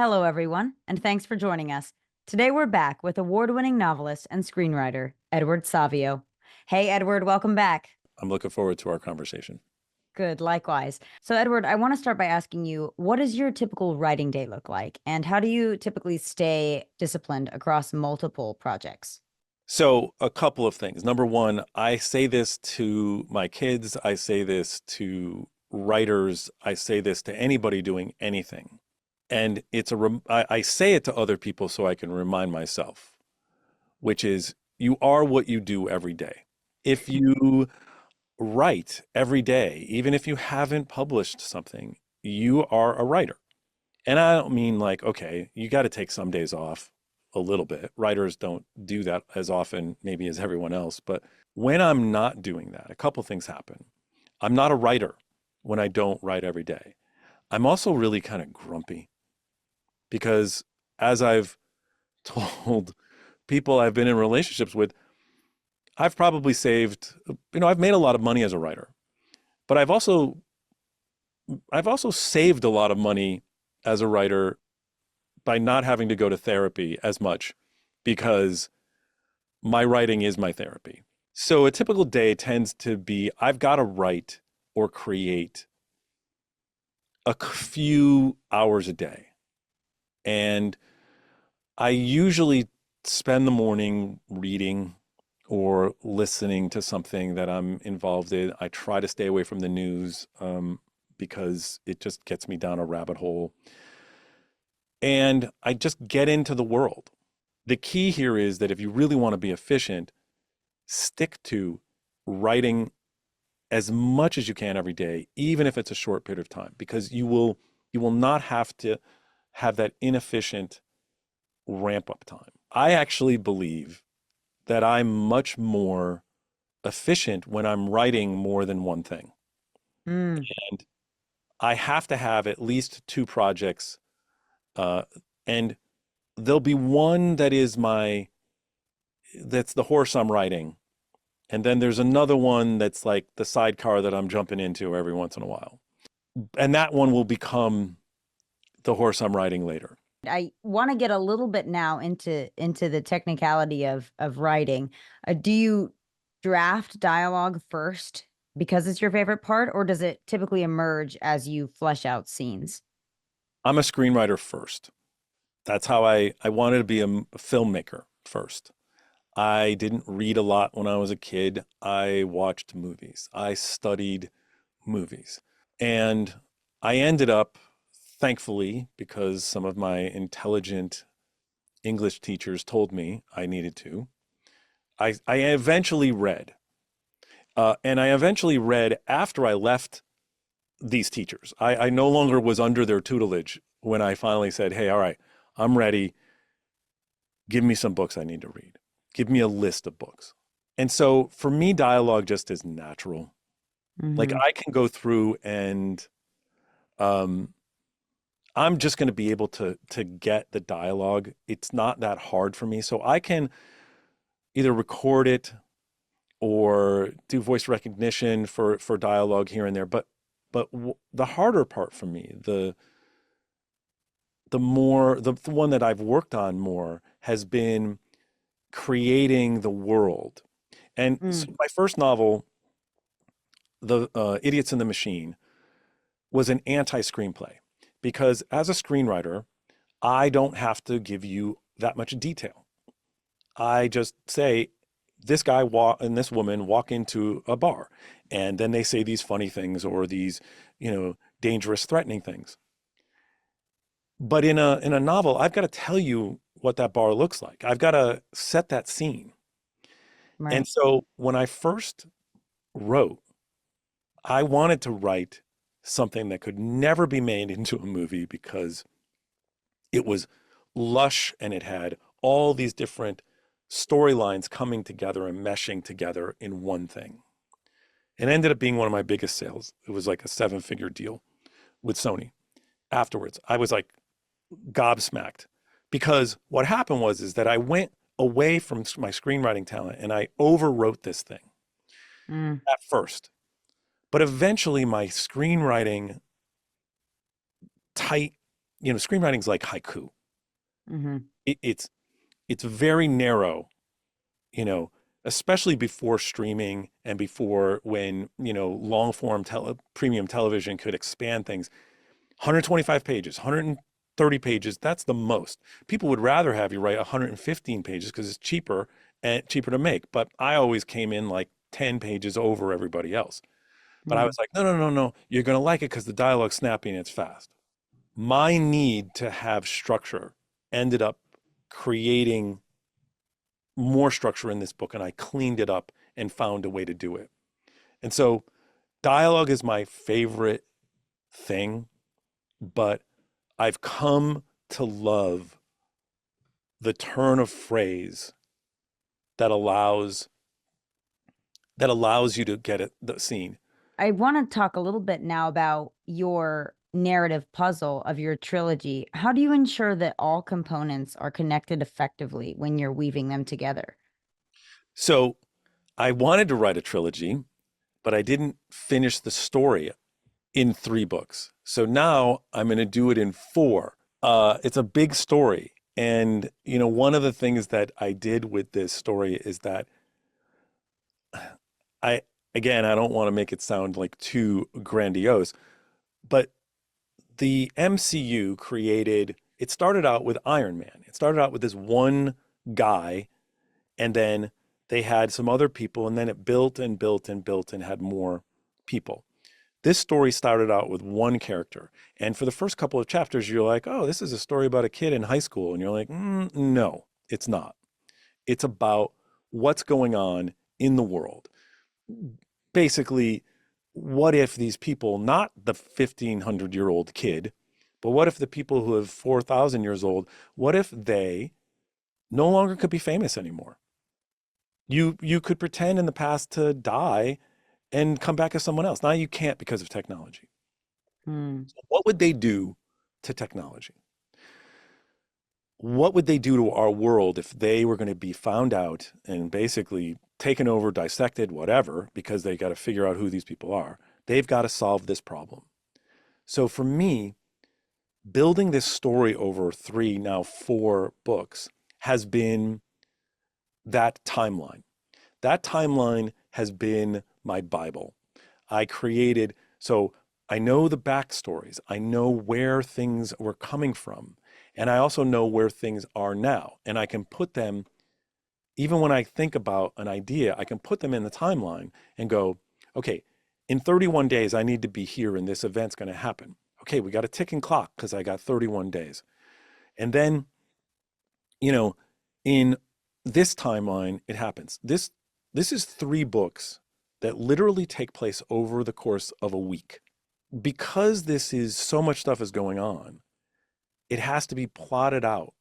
Hello, everyone, and thanks for joining us. Today we're back with award-winning novelist and screenwriter Edward Savio. Hey, Edward, welcome back. I'm looking forward to our conversation. Good, likewise. So, Edward, I want to start by asking you, what does your typical writing day look like, and how do you typically stay disciplined across multiple projects? So, a couple of things. Number one, I say this to my kids, I say this to writers, I say this to anybody doing anything. And I say it to other people so I can remind myself, which is you are what you do every day. If you write every day, even if you haven't published something, you are a writer. And I don't mean like, okay, you got to take some days off a little bit. Writers don't do that as often, maybe as everyone else. But when I'm not doing that, a couple things happen. I'm not a writer when I don't write every day. I'm also really kind of grumpy because as I've told people I've been in relationships with, I've probably saved, I've made a lot of money as a writer, but I've also saved a lot of money as a writer by not having to go to therapy as much because my writing is my therapy. So a typical day tends to be I've got to write or create a few hours a day. And I usually spend the morning reading or listening to something that I'm involved in. I try to stay away from the news because it just gets me down a rabbit hole. And I just get into the world. The key here is that if you really want to be efficient, stick to writing as much as you can every day, even if it's a short period of time, because you will not have to have that inefficient ramp up time. I actually believe that I'm much more efficient when I'm writing more than one thing. Mm, And I have to have at least two projects, uh, and there'll be one that's the horse I'm riding. And then there's another one that's like the sidecar that I'm jumping into every once in a while. And that one will become the horse I'm riding later. I want to get a little bit now into the technicality of writing. Do you draft dialogue first because it's your favorite part, or does it typically emerge as you flesh out scenes? I'm a screenwriter first. That's how I wanted to be a filmmaker first. I didn't read a lot when I was a kid. I watched movies. I studied movies. And I ended up, thankfully, because some of my intelligent English teachers told me I needed to, I eventually read. And I eventually read after I left these teachers. I no longer was under their tutelage when I finally said, hey, all right, I'm ready. Give me some books I need to read. Give me a list of books. And so for me, dialogue just is natural. Like Hmm. I can go through and um, I'm just going to be able to get the dialogue. It's not that hard for me. So I can either record it or do voice recognition for dialogue here and there. But the harder part for me, the one that I've worked on more has been creating the world. And so Mm. my first novel, The Idiots in the Machine, was an anti-screenplay because as a screenwriter, I don't have to give you that much detail. I just say this guy and this woman walk into a bar and then they say these funny things or these, dangerous, threatening things. But in a novel, I've got to tell you what that bar looks like. I've got to set that scene. And Right. so when I first wrote, I wanted to write something that could never be made into a movie because it was lush and it had all these different storylines coming together and meshing together in one thing. It ended up being one of my biggest sales. It was like a seven-figure deal with Sony. Afterwards, I was like gobsmacked because what happened was is that I went away from my screenwriting talent and I overwrote this thing Mm. at first. But eventually my screenwriting tight screenwriting's like haiku. Hmm. It's very narrow, you know, especially before streaming and before when, long form premium television could expand things. 125 pages, 130 pages, that's the most. People would rather have you write 115 pages because it's cheaper and cheaper to make. But I always came in like 10 pages over everybody else. But I was like, no, no, no, no, you're going to like it because the dialogue's snappy and it's fast. My need to have structure ended up creating more structure in this book, and I cleaned it up and found a way to do it. And so dialogue is my favorite thing, but I've come to love the turn of phrase that allows you to get it, the scene. I want to talk a little bit now about your narrative puzzle of your trilogy. How do you ensure that all components are connected effectively when you're weaving them together? So I wanted to write a trilogy, but I didn't finish the story in 3 books. So now I'm going to do it in 4. It's a big story. And, one of the things that I did with this story is that I, again, I don't want to make it sound like too grandiose, but the MCU it started out with Iron Man. It started out with this one guy, and then they had some other people, and then it built and built and built and had more people. This story started out with one character. And for the first couple of chapters, you're like, oh, this is a story about a kid in high school. And you're like, no, it's not. It's about what's going on in the world. Basically, what if these people, not the 1,500-year-old kid, but what if the people who have 4,000 years old, what if they no longer could be famous anymore? You could pretend in the past to die and come back as someone else. Now you can't because of technology. Hmm. So what would they do to technology? What would they do to our world if they were going to be found out and basically taken over, dissected, whatever, because they got to figure out who these people are? They've got to solve this problem. So for me, building this story over 3, now 4 books has been that timeline. That timeline has been my Bible. So I know the backstories. I know where things were coming from. And I also know where things are now. And I can put them, even when I think about an idea, I can put them in the timeline and go, okay, in 31 days, I need to be here and this event's going to happen. Okay, we got a ticking clock because I got 31 days. And then, in this timeline, it happens. This is 3 books that literally take place over the course of a week. Because this is so much stuff is going on, it has to be plotted out.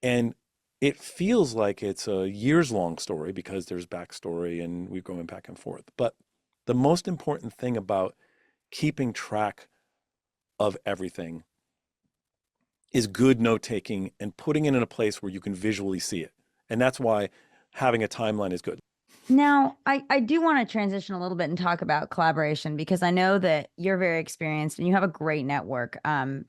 And it feels like it's a years long story because there's backstory and we're going back and forth. But the most important thing about keeping track of everything is good note taking and putting it in a place where you can visually see it. And that's why having a timeline is good. Now, I do want to transition a little bit and talk about collaboration because I know that you're very experienced and you have a great network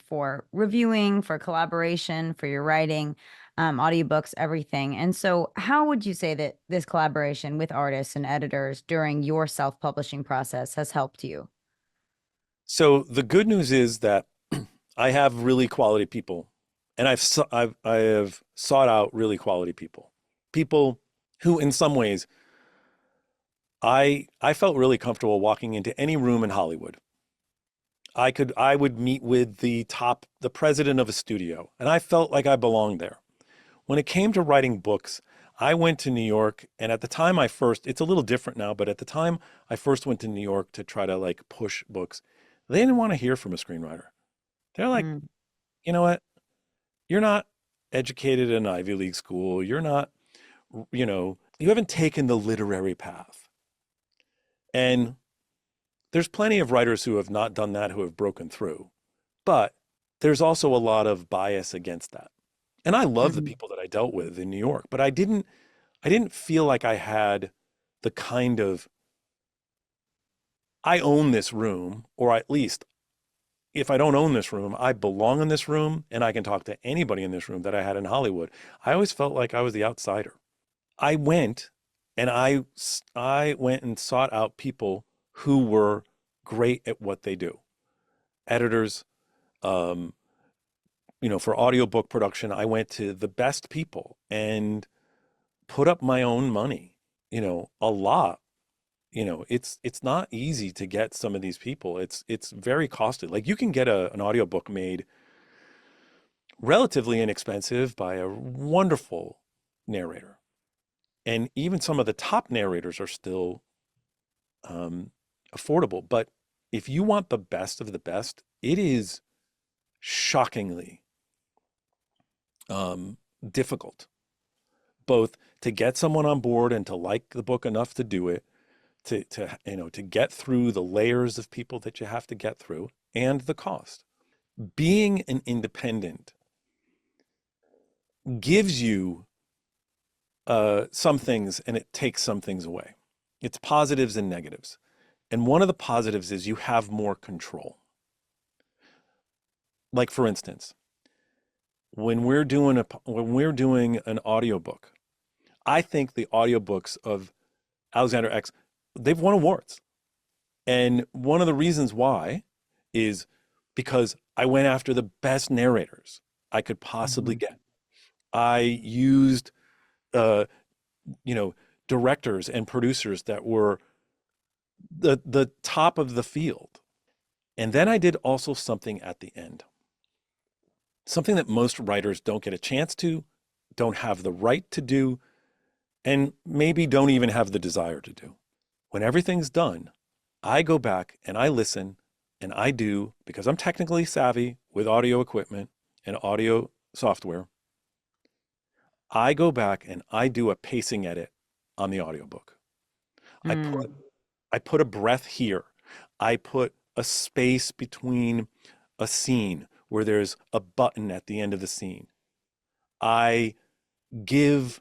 for reviewing, for collaboration, for your writing, audiobooks, everything. And so, how would you say that this collaboration with artists and editors during your self-publishing process has helped you? So the good news is that I have really quality people, and I have sought out really quality people, people who, in some ways, I felt really comfortable walking into any room in Hollywood. I would meet with the president of a studio, and I felt like I belonged there. When it came to writing books, I went to New York, and at the time it's a little different now, but at the time I first went to New York to try to like push books. They didn't want to hear from a screenwriter. They're like, Mm. you know what? You're not educated in an Ivy League school. You're not, you haven't taken the literary path. And there's plenty of writers who have not done that, who have broken through. But there's also a lot of bias against that. And I love the Mhm. people that I dealt with in New York, but I didn't feel like I had the kind of, I own this room, or at least if I don't own this room, I belong in this room and I can talk to anybody in this room that I had in Hollywood. I always felt like I was the outsider. I went and I went and sought out people who were great at what they do. Editors, um, for audiobook production, I went to the best people and put up my own money, a lot. It's not easy to get some of these people. It's very costly. Like you can get an audiobook made relatively inexpensive by a wonderful narrator. And even some of the top narrators are still um, affordable. But if you want the best of the best, it is shockingly difficult, both to get someone on board and to like the book enough to do it, to get through the layers of people that you have to get through, and the cost. Being an independent gives you some things and it takes some things away. It's positives and negatives. And one of the positives is you have more control. Like for instance, when we're doing an audiobook, I think the audiobooks of Alexander X, they've won awards. And one of the reasons why is because I went after the best narrators I could possibly Mhm. get. I used uh, you know, directors and producers that were the top of the field. And then I did also something at the end. Something that most writers don't get a chance to, don't have the right to do, and maybe don't even have the desire to do. When everything's done, I go back and I listen and I do, because I'm technically savvy with audio equipment and audio software, I go back and I do a pacing edit on the audiobook. I put Mm. I put a breath here. I put a space between a scene where there's a button at the end of the scene. I give,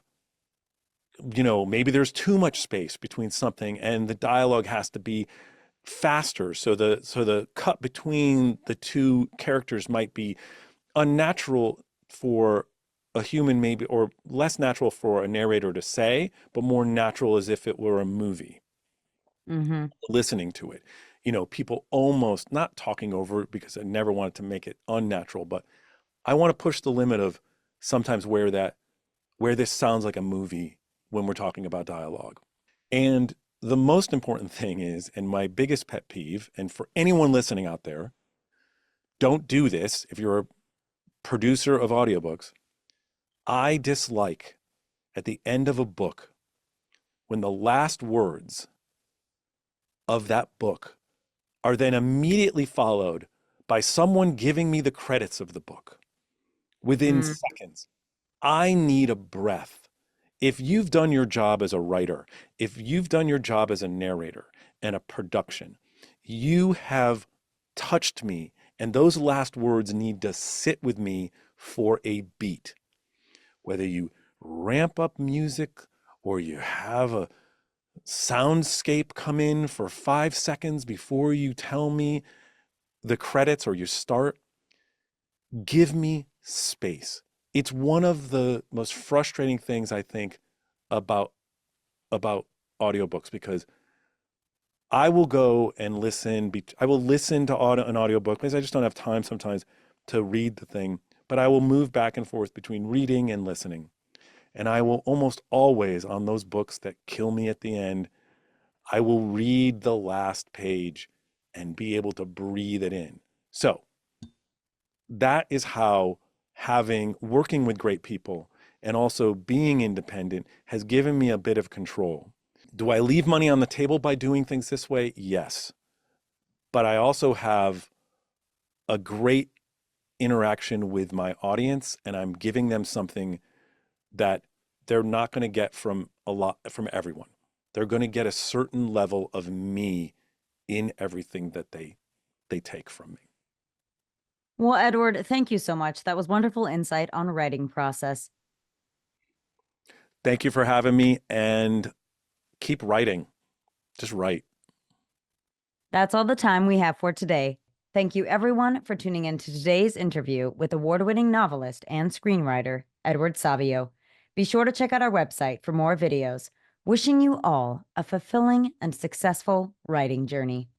maybe there's too much space between something and the dialogue has to be faster. So the cut between the two characters might be unnatural for a human, maybe, or less natural for a narrator to say, but more natural as if it were a movie. Hmm. Listening to it. People almost not talking over it because I never wanted to make it unnatural, but I want to push the limit of sometimes where this sounds like a movie when we're talking about dialogue. And the most important thing is, and my biggest pet peeve, and for anyone listening out there, don't do this if you're a producer of audiobooks. I dislike at the end of a book when the last words of that book are then immediately followed by someone giving me the credits of the book within Mm. seconds. I need a breath. If you've done your job as a writer, if you've done your job as a narrator and a production, you have touched me, and those last words need to sit with me for a beat. Whether you ramp up music or you have a soundscape come in for 5 seconds before you tell me the credits or you start, give me space. It's one of the most frustrating things I think about about audiobooks, because I will go and I will listen to an audiobook because I just don't have time sometimes to read the thing, but I will move back and forth between reading and listening. And I will almost always, on those books that kill me at the end, I will read the last page and be able to breathe it in. So that is how working with great people and also being independent has given me a bit of control. Do I leave money on the table by doing things this way? Yes. But I also have a great interaction with my audience, and I'm giving them something that they're not going to get from everyone. They're going to get a certain level of me in everything that they take from me. Well, Edward, thank you so much. That was wonderful insight on writing process. Thank you for having me, and keep writing. Just write. That's all the time we have for today. Thank you, everyone, for tuning in to today's interview with award-winning novelist and screenwriter Edward Savio. Be sure to check out our website for more videos. Wishing you all a fulfilling and successful writing journey.